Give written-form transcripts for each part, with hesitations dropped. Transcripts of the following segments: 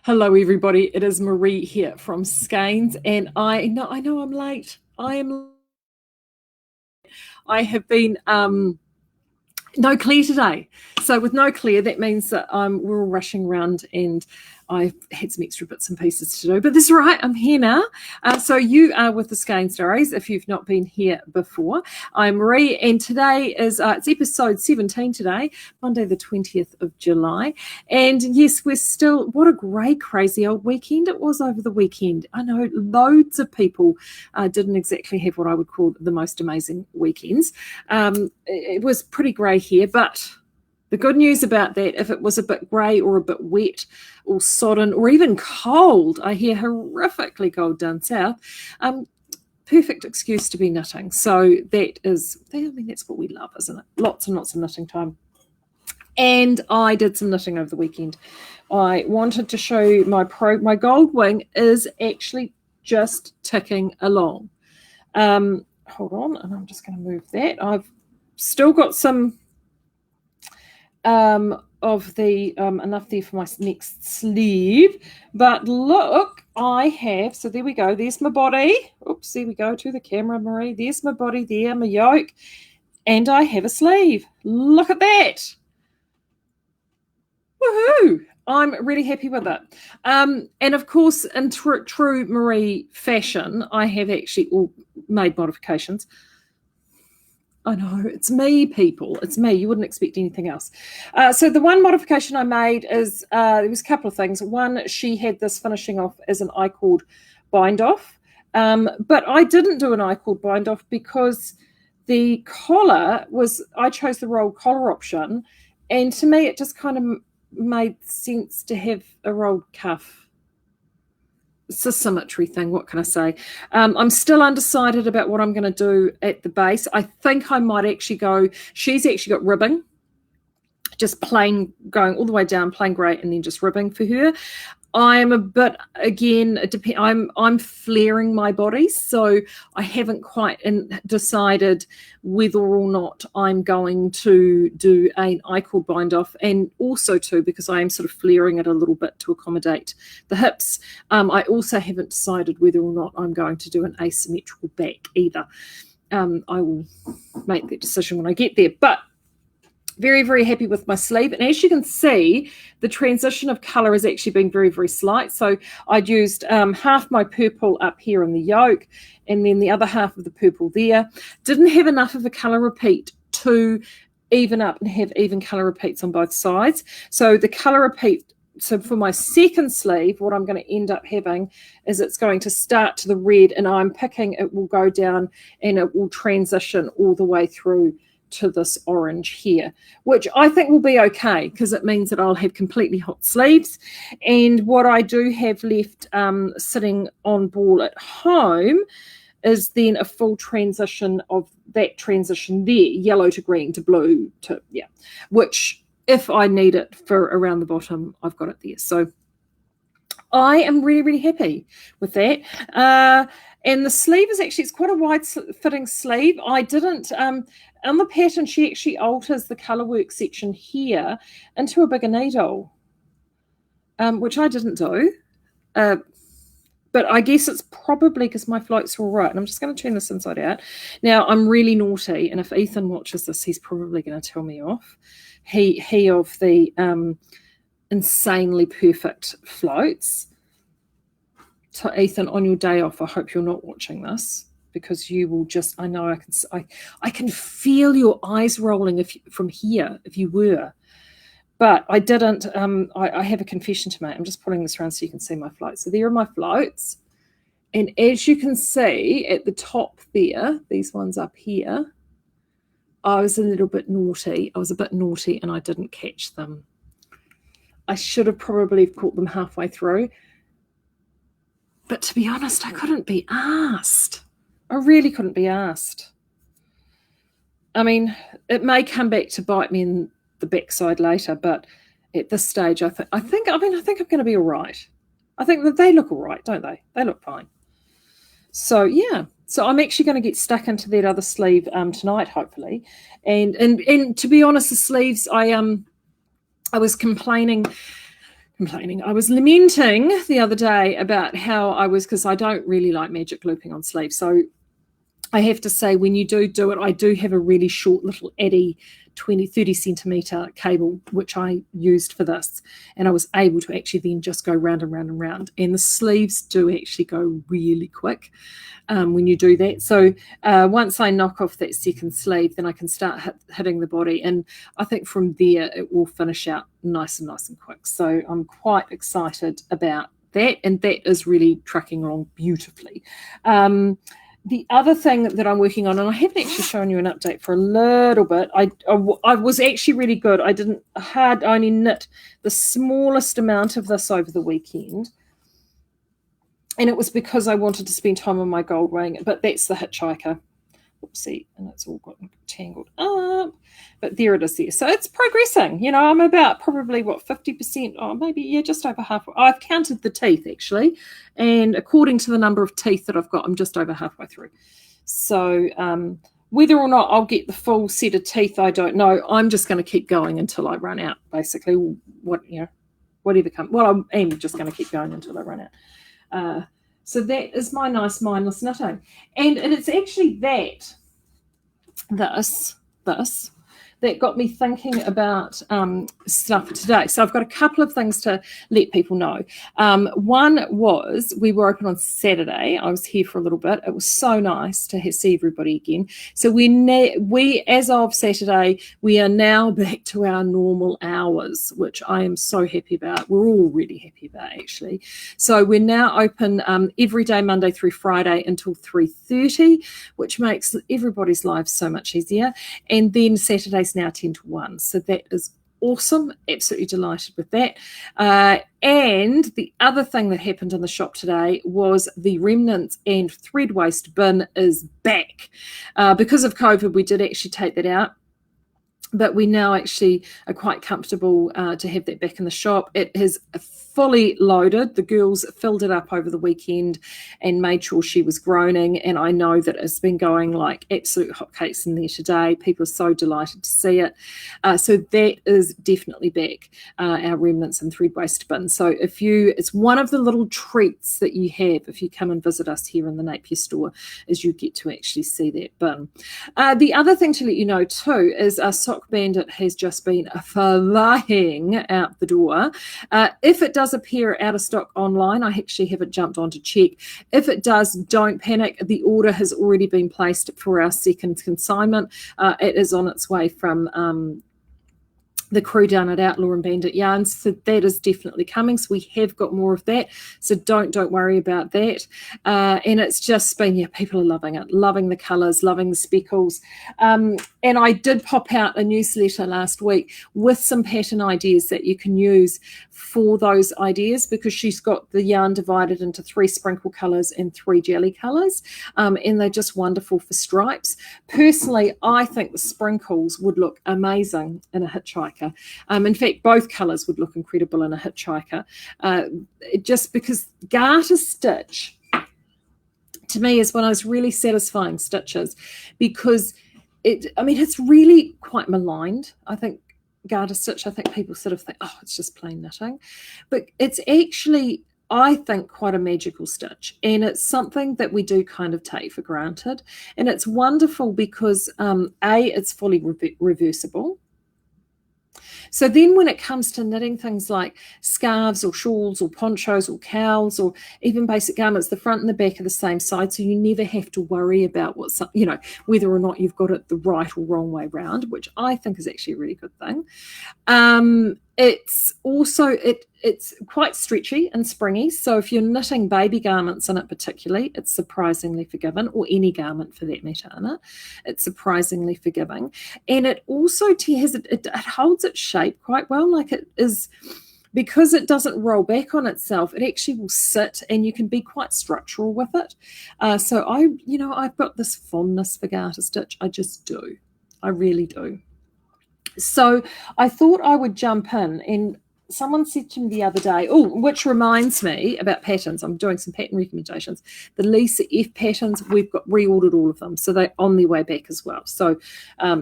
Hello, everybody. It is Marie here from Skeinz, and I know I'm late. I have been no Claire today. So with no Claire, that means that we're all rushing around, and I had some extra bits and pieces to do. But that's all right. I'm here now. So you are with the Skeinz Diaries if you've not been here before. I'm Marie, and today is it's episode 17 today, Monday the 20th of July. And yes, we're still, what a great, crazy old weekend it was over the weekend. I know loads of people didn't exactly have what I would call the most amazing weekends. It was pretty grey here, but the good news about that, if it was a bit grey or a bit wet or sodden or even cold, I hear horrifically cold down south, perfect excuse to be knitting. So that's what we love, isn't it? Lots and lots of knitting time. And I did some knitting over the weekend. I wanted to show you my Goldwing is actually just ticking along. Hold on, and I'm just going to move that. I've still got some of the enough there for my next sleeve, but look, I have, so there we go, there's my body. Oops, there we go to the camera, Marie. There's my body there, my yoke, and I have a sleeve. Look at that. Woohoo! I'm really happy with it. And of course, in true Marie fashion, I have actually all made modifications. I know, it's me, people. It's me. You wouldn't expect anything else. So the one modification I made is, there was a couple of things. One, she had this finishing off as an I-cord bind-off. But I didn't do an I-cord bind-off because the collar was, I chose the rolled collar option. And to me, it just kind of made sense to have a rolled cuff. It's a symmetry thing. What can I say? I'm still undecided about what I'm going to do at the base. I think I might actually go, she's actually got ribbing, just plain going all the way down, plain grey, and then just ribbing for her. I'm a bit, again, I'm flaring my body, so I haven't quite decided whether or not I'm going to do an I-cord bind off, and also too because I am sort of flaring it a little bit to accommodate the hips. I also haven't decided whether or not I'm going to do an asymmetrical back either. I will make that decision when I get there, but very, very happy with my sleeve. And as you can see, the transition of colour has actually been very, very slight. So I'd used half my purple up here in the yoke and then the other half of the purple there. Didn't have enough of a colour repeat to even up and have even colour repeats on both sides. So the colour repeat, so for my second sleeve, what I'm going to end up having is it's going to start to the red, and I'm picking, it will go down and it will transition all the way through to this orange here, which I think will be okay because it means that I'll have completely hot sleeves. And what I do have left sitting on ball at home is then a full transition of that transition there, yellow to green to blue to, yeah, which if I need it for around the bottom, I've got it there. So I am really, really happy with that. And the sleeve is actually, it's quite a wide fitting sleeve. I didn't, on the pattern, she actually alters the colour work section here into a bigger needle, which I didn't do. But I guess it's probably because my floats are all right. And I'm just going to turn this inside out. Now, I'm really naughty, and if Ethan watches this, he's probably going to tell me off. He of the insanely perfect floats. So Ethan, on your day off, I hope you're not watching this, because you will just, I know I can feel your eyes rolling from here if you were. But I didn't, I have a confession to make. I'm just putting this around so you can see my floats. So there are my floats. And as you can see at the top there, these ones up here, I was a little bit naughty. I was a bit naughty and I didn't catch them. I should have probably caught them halfway through. But to be honest, I couldn't be asked. I really couldn't be asked. I mean, it may come back to bite me in the backside later, but at this stage, I think I'm going to be all right. I think that they look all right, don't they? They look fine. So yeah, so I'm actually going to get stuck into that other sleeve tonight, hopefully. And to be honest, the sleeves, I was complaining complaining. I was lamenting the other day about how I was, because I don't really like magic looping on sleeves. So I have to say, when you do it, I do have a really short little Addy 30 centimetre cable, which I used for this. And I was able to actually then just go round and round and round. And the sleeves do actually go really quick when you do that. So once I knock off that second sleeve, then I can start hitting the body. And I think from there, it will finish out nice and quick. So I'm quite excited about that. And that is really trucking along beautifully. The other thing that I'm working on, and I haven't actually shown you an update for a little bit, I was actually really good. I only knit the smallest amount of this over the weekend. And it was because I wanted to spend time on my Goldwing, but that's the Hitchhiker. Oopsie, and it's all got tangled up. But there it is there. So it's progressing. You know, I'm about probably, 50%? Oh, maybe, yeah, just over halfway. I've counted the teeth, actually. And according to the number of teeth that I've got, I'm just over halfway through. So whether or not I'll get the full set of teeth, I don't know. I'm just going to keep going until I run out, basically. Whatever comes. Well, I'm just going to keep going until I run out. So that is my nice mindless knitting. And it's actually this that got me thinking about stuff for today. So I've got a couple of things to let people know. One was we were open on Saturday. I was here for a little bit. It was so nice to see everybody again. So we as of Saturday, we are now back to our normal hours, which I am so happy about. We're all really happy about, actually. So we're now open every day, Monday through Friday until 3:30, which makes everybody's lives so much easier. And then Saturday's now 10 to 1. So that is awesome. Absolutely delighted with that. And the other thing that happened in the shop today was the remnants and thread waste bin is back. Because of COVID, we did actually take that out. But we now actually are quite comfortable to have that back in the shop. It has fully loaded. The girls filled it up over the weekend and made sure she was groaning. And I know that it's been going like absolute hotcakes in there today. People are so delighted to see it. So that is definitely back, our remnants and thread waste bin. So it's one of the little treats that you have if you come and visit us here in the Napier store, is you get to actually see that bin. The other thing to let you know too is Sock Bandit has just been flying out the door. If it does appear out of stock online, I actually haven't jumped on to check. If it does, don't panic. The order has already been placed for our second consignment. It is on its way from the crew down at Outlaw and Bandit Yarns. So that is definitely coming. So we have got more of that. So don't worry about that. And it's just been, people are loving it, loving the colours, loving the speckles. And I did pop out a newsletter last week with some pattern ideas that you can use for those ideas, because she's got the yarn divided into 3 sprinkle colours and 3 jelly colours. And they're just wonderful for stripes. Personally, I think the sprinkles would look amazing in a Hitchhiker. In fact, both colours would look incredible in a Hitchhiker, just because garter stitch to me is one of those really satisfying stitches, because it's really quite maligned. I think garter stitch, I think people sort of think, oh, it's just plain knitting, but it's actually, I think, quite a magical stitch, and it's something that we do kind of take for granted. And it's wonderful because it's fully reversible. So then when it comes to knitting things like scarves or shawls or ponchos or cowls or even basic garments, the front and the back are the same side, so you never have to worry about whether or not you've got it the right or wrong way round, which I think is actually a really good thing. It's also it's quite stretchy and springy, so if you're knitting baby garments in it particularly, it's surprisingly forgiving, or any garment for that matter in it. It's surprisingly forgiving, and it also it holds its shape quite well. Like, it is, because it doesn't roll back on itself, it actually will sit, and you can be quite structural with it. So I've got this fondness for garter stitch. I just do. I really do. So I thought I would jump in and someone said to me the other day, which reminds me about patterns. I'm doing some pattern recommendations. The Lisa F patterns, we've got reordered all of them. So they're on their way back as well. So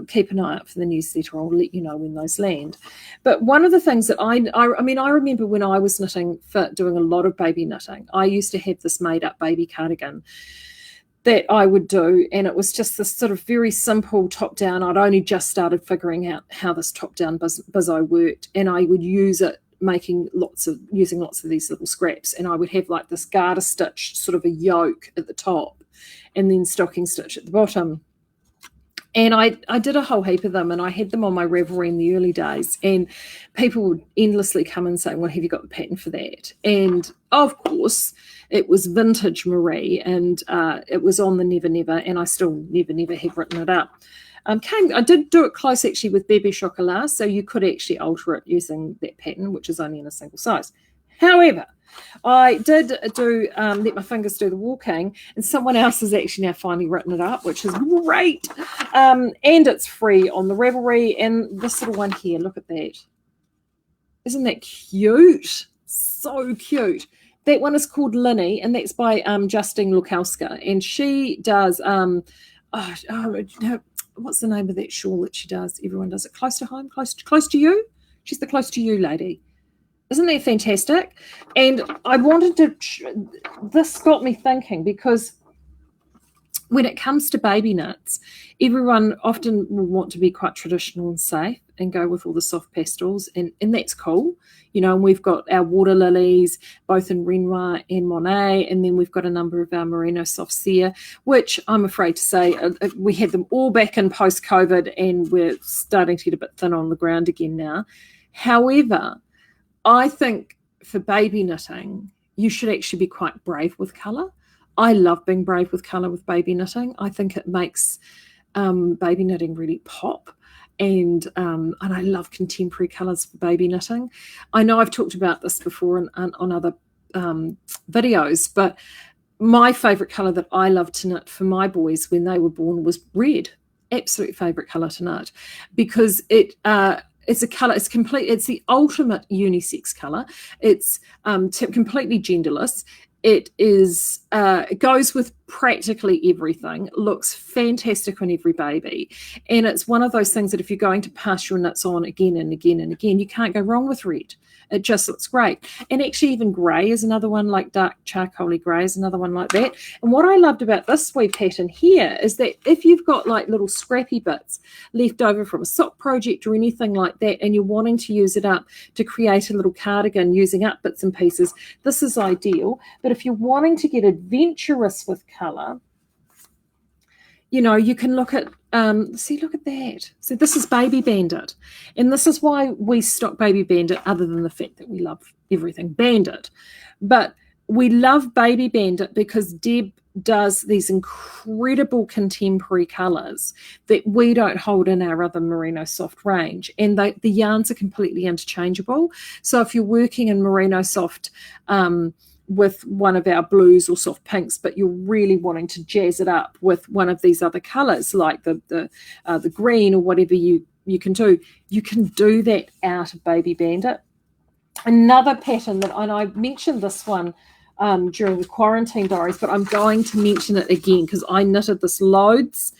keep an eye out for the newsletter. I'll let you know when those land. But one of the things that I remember when I was knitting, for doing a lot of baby knitting, I used to have this made up baby cardigan that I would do, and it was just this sort of very simple top down. I'd only just started figuring out how this top down bizzo worked, and I would use it using lots of these little scraps, and I would have like this garter stitch, sort of a yoke at the top, and then stocking stitch at the bottom. And I did a whole heap of them, and I had them on my Ravelry in the early days, and people would endlessly come and say, well, have you got the pattern for that? And of course it was vintage Marie, and it was on the Never Never, and I still never have written it up. I did do it close actually with Bebe Chocolat, so you could actually alter it using that pattern, which is only in a single size. However, I did do Let My Fingers Do the Walking, and someone else has actually now finally written it up, which is great. And it's free on the Ravelry. And this little one here, look at that. Isn't that cute? So cute. That one is called Linny, and that's by Justine Lukowska. And she does, what's the name of that shawl that she does? Everyone does it. Close to Home? Close to You? She's the Close to You lady. Isn't that fantastic? And I wanted to, this got me thinking, because when it comes to baby knits, everyone often will want to be quite traditional and safe and go with all the soft pastels, and that's cool. You know, and we've got our water lilies, both in Renoir and Monet, and then we've got a number of our merino softs there, which I'm afraid to say we had them all back in post-COVID, and we're starting to get a bit thin on the ground again now. However, I think for baby knitting, you should actually be quite brave with colour. I love being brave with colour with baby knitting. I think it makes baby knitting really pop. And I love contemporary colours for baby knitting. I know I've talked about this before on other videos, but my favourite colour that I love to knit for my boys when they were born was red. Absolute favourite colour to knit, because it's a colour, it's the ultimate unisex colour. It's completely genderless. It is, it goes with practically everything, looks fantastic on every baby. And it's one of those things that if you're going to pass your knits on again and again and again, you can't go wrong with red. It just looks great. And actually even grey is another one, like dark charcoaly grey is another one like that. And what I loved about this wee pattern here is that if you've got like little scrappy bits left over from a sock project or anything like that, and you're wanting to use it up to create a little cardigan using up bits and pieces, this is ideal. But if you're wanting to get adventurous with colour, you know, you can look at, look at that. So this is Baby Bandit. And this is why we stock Baby Bandit, other than the fact that we love everything Bandit. But we love Baby Bandit because Deb does these incredible contemporary colours that we don't hold in our other merino soft range. And the yarns are completely interchangeable. So if you're working in merino soft, with one of our blues or soft pinks, but you're really wanting to jazz it up with one of these other colours, like the green or whatever you can do that out of Baby Bandit. Another pattern that, and I mentioned this one during the quarantine diaries, but I'm going to mention it again because I knitted this loads.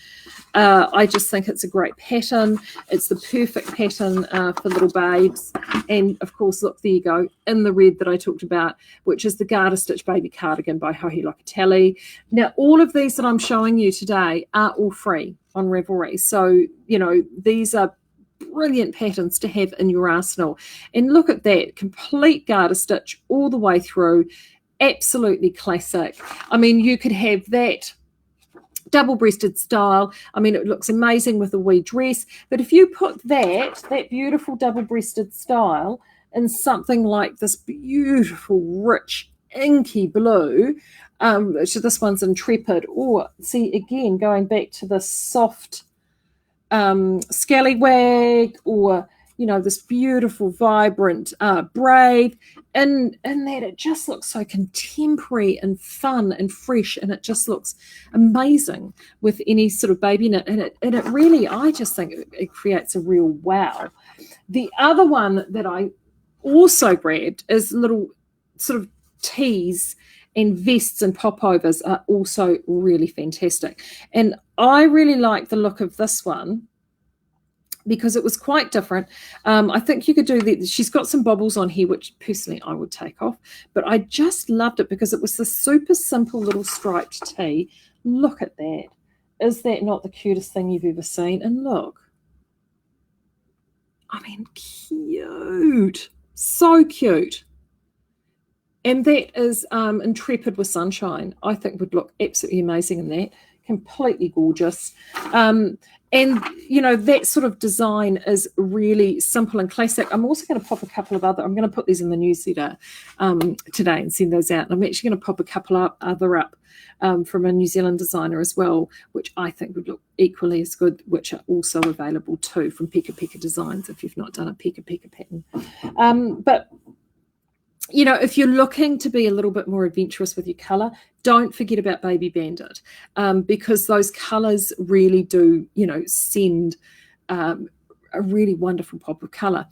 I just think it's a great pattern. It's the perfect pattern for little babes. And of course, look, there you go, in the red that I talked about, which is the Garter Stitch Baby Cardigan by Joji Locatelli. Now, all of these that I'm showing you today are all free on Ravelry. So, you know, these are brilliant patterns to have in your arsenal. And look at that, complete garter stitch all the way through. Absolutely classic. I mean, you could have that double-breasted style. I mean, it looks amazing with a wee dress, but if you put that beautiful double-breasted style in something like this beautiful, rich, inky blue, so this one's Intrepid, or see, again, going back to the soft scallywag, or, you know, this beautiful, vibrant braid, and that it just looks so contemporary and fun and fresh, and it just looks amazing with any sort of baby knit, and it really, I just think it creates a real wow. The other one that I also grabbed is little sort of tees and vests and popovers are also really fantastic. And I really like the look of this one because it was quite different. I think you could do that. She's got some bobbles on here, which personally I would take off, but I just loved it because it was this super simple little striped tee. Look at that. Is that not the cutest thing you've ever seen? And look, I mean, cute. So cute. And that is Intrepid with Sunshine. I think would look absolutely amazing in that. Completely gorgeous. And, you know, that sort of design is really simple and classic. I'm also going to pop a couple of other, I'm going to put these in the newsletter today and send those out. And I'm actually going to pop a couple other up from a New Zealand designer as well, which I think would look equally as good, which are also available too from Peka Peka Designs if you've not done a Peka Peka pattern. But you know, if you're looking to be a little bit more adventurous with your colour, don't forget about Baby Bandit because those colours really do, you know, send a really wonderful pop of colour.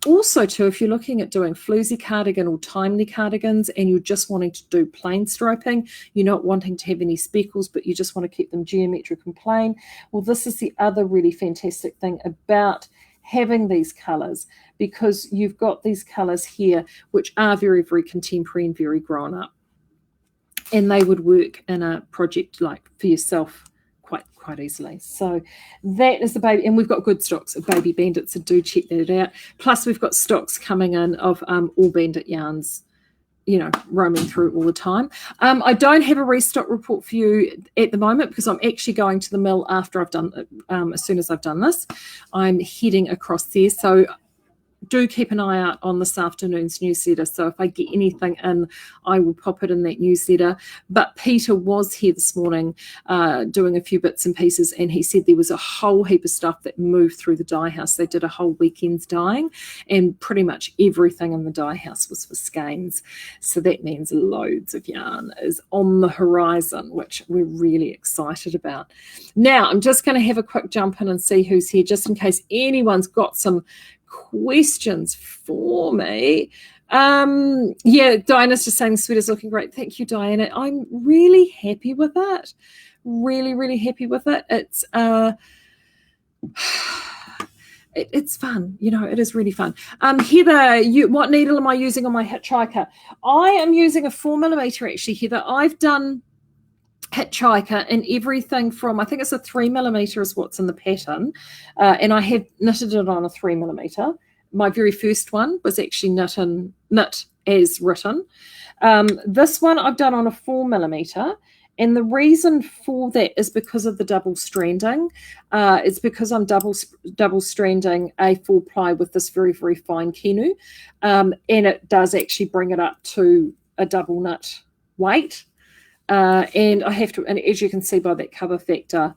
Also, too, if you're looking at doing floozy cardigan or timely cardigans and you're just wanting to do plain striping, you're not wanting to have any speckles, but you just want to keep them geometric and plain, well, this is the other really fantastic thing about having these colours, because you've got these colours here which are very, very contemporary and very grown up, and they would work in a project like for yourself quite easily. So that is the baby, and we've got good stocks of Baby Bandit, so do check that out. Plus we've got stocks coming in of all bandit yarns, you know, roaming through all the time. I don't have a restock report for you at the moment because I'm actually going to the mill after I've done as soon as I've done this. I'm heading across there, so do keep an eye out on this afternoon's newsletter. So if I get anything in, I will pop it in that newsletter. But Peter was here this morning doing a few bits and pieces, and he said there was a whole heap of stuff that moved through the dye house. They did a whole weekend's dyeing, and pretty much everything in the dye house was for Skeinz. So that means loads of yarn is on the horizon, which we're really excited about. Now, I'm just going to have a quick jump in and see who's here, just in case anyone's got some questions for me. Yeah, Diana's just saying the sweater's looking great. Thank you, Diana. I'm really happy with it. Really happy with it. It's fun, you know, it is really fun. Heather, what needle am I using on my hitchhiker? I am using a 4mm actually, Heather. I've done hitchhiker and everything from, I think it's a 3mm is what's in the pattern, and I have knitted it on a 3mm. My very first one was actually knit as written. This one I've done on a 4mm, and the reason for that is because of the double stranding. It's because I'm double stranding a 4-ply with this very fine kinu, and it does actually bring it up to a double knit weight. And I have to, and as you can see by that cover factor,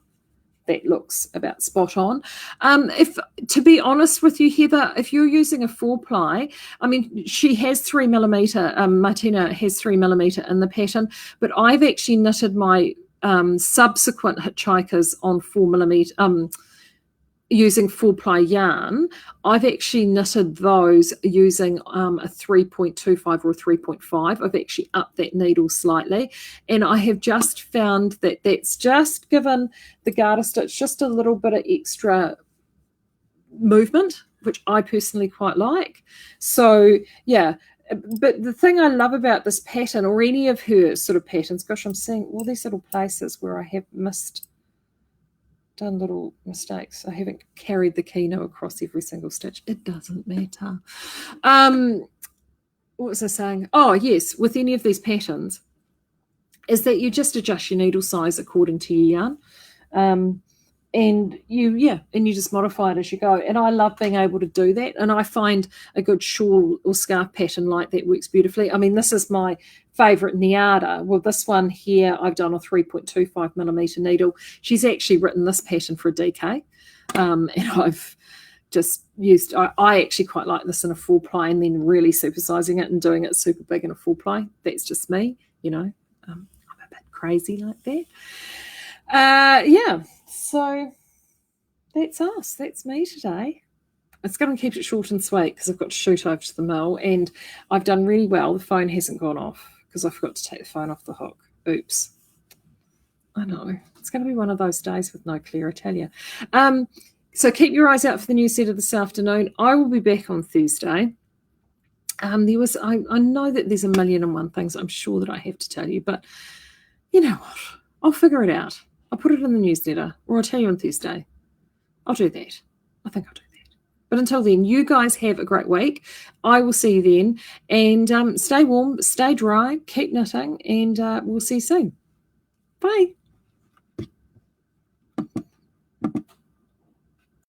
that looks about spot on. If, to be honest with you, Heather, if you're using a 4-ply, I mean, she has 3mm, Martina has 3mm in the pattern, but I've actually knitted my subsequent hitchhikers on 4mm, using 4-ply yarn. I've actually knitted those using a 3.25 or a 3.5. I've actually upped that needle slightly, and I have just found that that's just given the garter stitch just a little bit of extra movement, which I personally quite like. So yeah, but the thing I love about this pattern, or any of her sort of patterns, gosh, I'm seeing all these little places where I have done little mistakes. I haven't carried the kino across every single stitch. It doesn't matter. What was I saying? Oh, yes, with any of these patterns, is that you just adjust your needle size according to your yarn. And you just modify it as you go. And I love being able to do that. And I find a good shawl or scarf pattern like that works beautifully. I mean, this is my favorite Niada. Well, this one here, I've done a 3.25mm needle. She's actually written this pattern for a DK. And I've just used, I actually quite like this in a 4-ply and then really supersizing it and doing it super big in a 4-ply. That's just me, you know. I'm a bit crazy like that. Yeah. So that's us. That's me today. It's going to keep it short and sweet because I've got to shoot over to the mill, and I've done really well. The phone hasn't gone off because I forgot to take the phone off the hook. Oops. I know. It's going to be one of those days with no clear, I tell you. So keep your eyes out for the newsletter this afternoon. I will be back on Thursday. I know that there's a million and one things I'm sure that I have to tell you, but you know what? I'll figure it out. I'll put it in the newsletter, or I'll tell you on Thursday. I'll do that. I think I'll do that. But until then, you guys have a great week. I will see you then. And stay warm, stay dry, keep knitting, and we'll see you soon. Bye.